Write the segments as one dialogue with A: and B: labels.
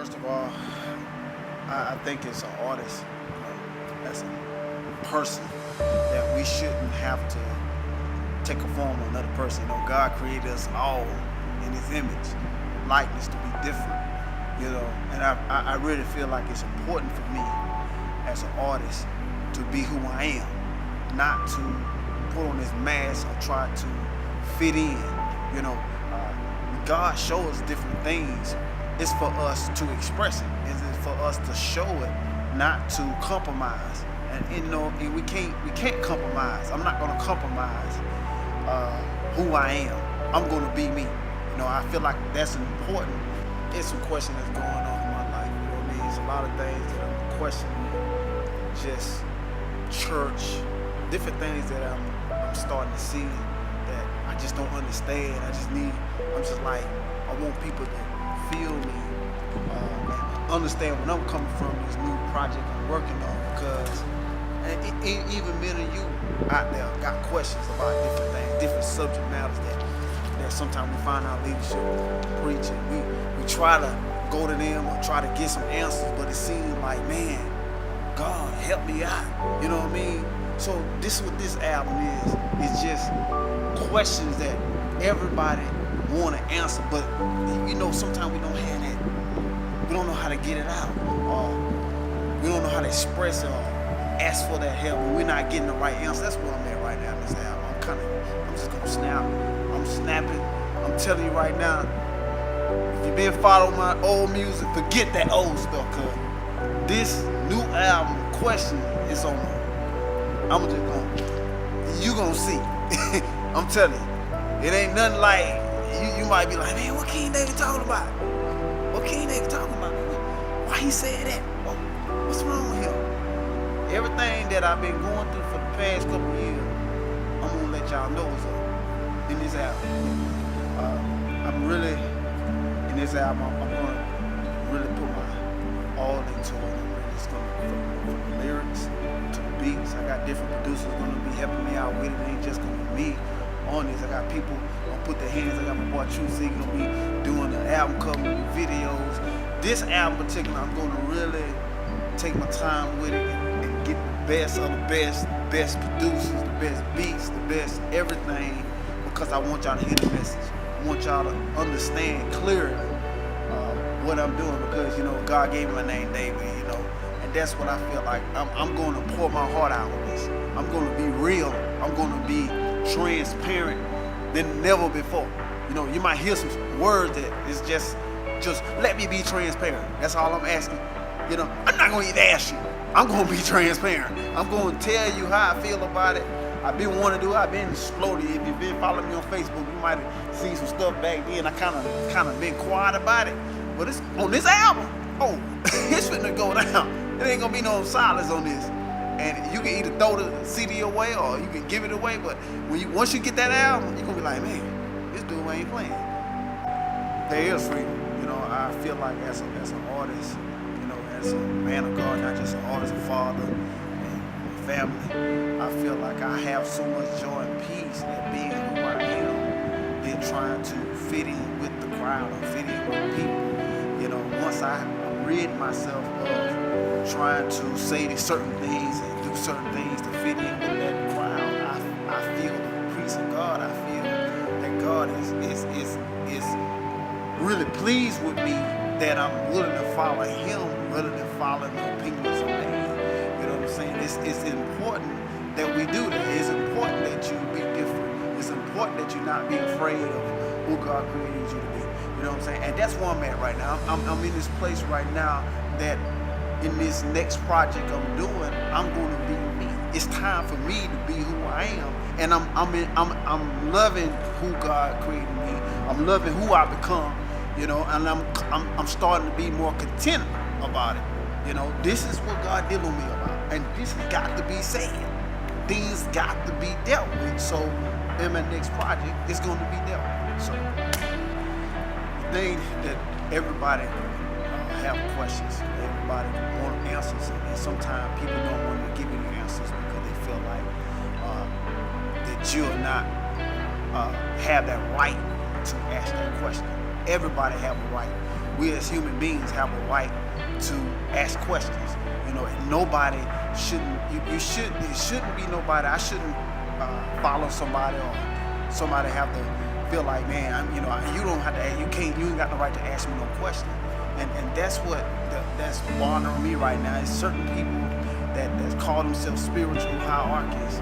A: First of all, I think as an artist, as a person, that we shouldn't have to take a form of another person. God created us all in His image, likeness to be different. And I really feel like it's important for me as an artist to be who I am, not to put on this mask or try to fit in. God shows us different things. It's for us to express it. It's for us to show it, not to compromise. And we can't compromise. I'm not gonna compromise who I am. I'm gonna be me. I feel like that's important. It's some questions that's going on in my life. It's a lot of things that I'm questioning. Just church, different things that I'm starting to see that I just don't understand. I'm just like, I want people to feel me and understand where I'm coming from, this new project I'm working on, because even many of you out there got questions about different things, different subject matters that sometimes we find our leadership preaching. We try to go to them or try to get some answers, but it seems like, man, God help me out. You know what I mean? So this is what this album is. It's just questions that everybody want to answer, but sometimes we don't have that. We don't know how to get it out, or we don't know how to express it, or ask for that help. We're not getting the right answer. That's where I'm at right now in this album. I'm just gonna snap. I'm snapping. I'm telling you right now, if you've been following my old music, forget that old stuff, cause this new album, Question, is on. You gonna see. I'm telling you, it ain't nothing like. You might be like, man, what King David talking about? What King David talking about? Why he said that? What's wrong with him? Everything that I've been going through for the past couple of years, I'm gonna let y'all know what's up in this album. I'm really, in this album, I'm gonna really put my all into it. It's gonna from the lyrics to the beats. I got different producers gonna be helping me out with it. It ain't just gonna be me on this. I got people gonna put their hands. I got my boy True Z gonna be doing the album cover, videos. This album in particular, I'm gonna really take my time with it and get the best of the best producers, the best beats, the best everything, because I want y'all to hear the message. I want y'all to understand clearly what I'm doing, because God gave me my name David, and that's what I feel like. I'm going to pour my heart out on this. I'm going to be real. I'm going to be transparent than never before. You might hear some words that is just let me be transparent. That's all I'm asking. I'm not going to even ask you. I'm going to be transparent. I'm going to tell you how I feel about it. I've been wanting to do it. I've been exploding. If you've been following me on Facebook, you might have seen some stuff back then. I kind of been quiet about it. But it's on this album. Oh, it's finna go down. There ain't gonna be no silence on this. And you can either throw the CD away or you can give it away. But once you get that album, you're gonna be like, man, this dude ain't playing. There is freedom. I feel like as an artist, as a man of God, not just an artist, a father, and family, I feel like I have so much joy and peace at being who I am, than trying to fit in with the crowd or fit in with people. Once I rid myself of trying to say these certain things and do certain things to fit in with that crowd, I feel the peace of God. I feel that God is really pleased with me, that I'm willing to follow Him rather than following the opinions of man. You know what I'm saying? It's important that we do that. It's important that you be different. It's important that you not be afraid of who God created you to be. You know what I'm saying? And that's where I'm at right now. I'm in this place right now that in this next project I'm doing, I'm going to be me. It's time for me to be who I am, and I'm loving who God created me. I'm loving who I become. And I'm starting to be more content about it. This is what God dealing with me about, and this has got to be said. Things got to be dealt with. So in my next project, it's going to be dealt with. So the thing that everybody have questions, everybody want answers, and sometimes people don't want to give you the answers because they feel like that you'll not have that right to ask that question. everybody have a right. We as human beings have a right to ask questions. You know, and nobody shouldn't. It shouldn't be nobody. I shouldn't follow somebody or somebody have to feel like, man, you don't have to. You ain't got the right to ask me no question. And that's that's bothering me right now. Is certain people that call themselves spiritual hierarchies.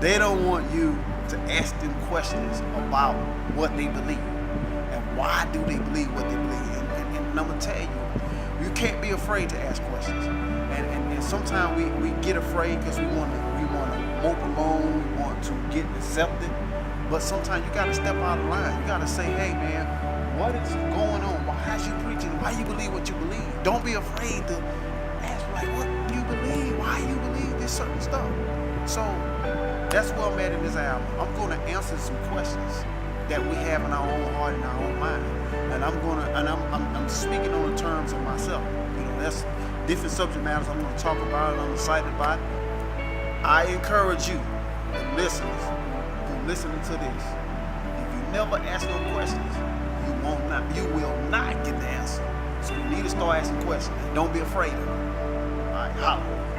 A: They don't want you to ask them questions about what they believe and why do they believe what they believe. And I'm gonna tell you, you can't be afraid to ask questions. And sometimes we get afraid because we want to mope along, we want to get accepted. But sometimes you gotta step out of line. You gotta say, hey man, what is going on? Why is you preaching? Why you believe what you believe? Don't be afraid to ask, like, what do you believe? Why you believe this certain stuff? So that's where I'm at in this album. I'm gonna answer some questions that we have in our own heart and our own mind. And I'm speaking on the terms of myself. You know, that's different subject matters I'm gonna talk about and I'm excited about. I encourage you, the listeners, who listening to this, if you never ask no questions, you will not get the answer. So you need to start asking questions. Don't be afraid of it. All right, holla.